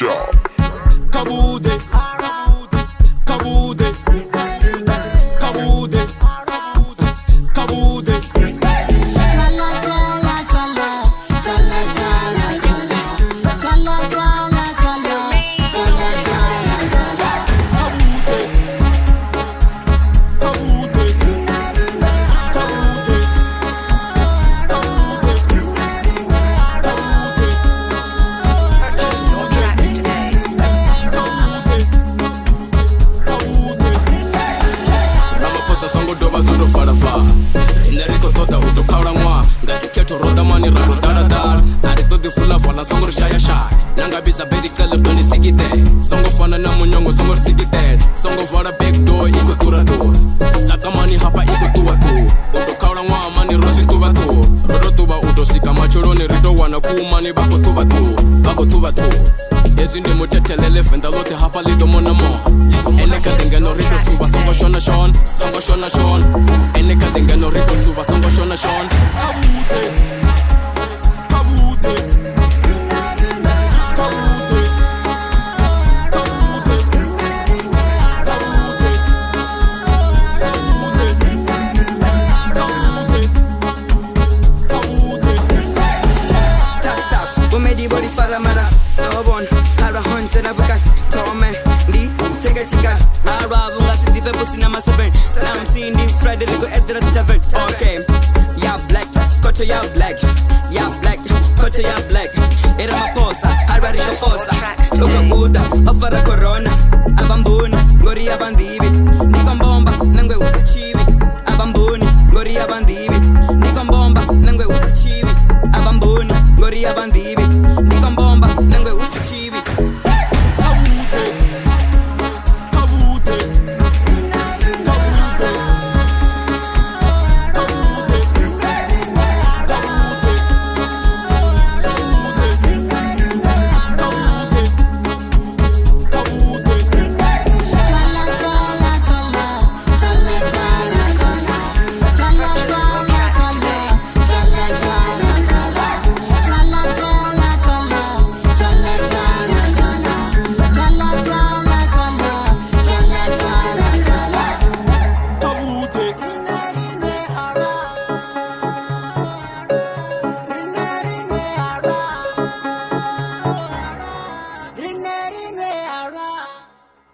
Shop. Kabude, Kabude, Kabude, Kabude. Chala chala chala, chala chala chala, chala chala chala, chala chala chala. Kabude, Kabude, Kabude, Purchase your tracks today. Ramaphosa songo doba zondo farafa Enrico tota uto kaura mwa Ngati keto roda mani raro dara dar Arito di fula fala songo shaya shaya Nanga biza bedi kala toni sigite Songo fana na munyongo songo sigite Songo vara big door iko tura tu Saka mani hapa iko tuwa tu Uto kaura mwa mani rosi tuba tu Rodo tuba uto sika machoroni rido wana kuumani bako tuba tu Bako tuba tu Ezi ndi mutetelele fenda lote hapa lido monamo Eneka dengeno rido suba songo shona shon Songo shona shon Eneka dengeno rido suba songo shona shon Kabude, Kabude, Kabude, Kabude, Kabude, Kabude. Tap tap, we made the body for a matter. Tobon, had a hunt and a bucket. Tome, di, take a chicken. Arabunga city for pussy number 7. Now I'm seeing the Friday they go at the tavern. Okay, yeah black, cut to yeah black. Yeah black, cut to yeah black. Era ma posa, Alvarico posa. Look a Buddha, offer a corona.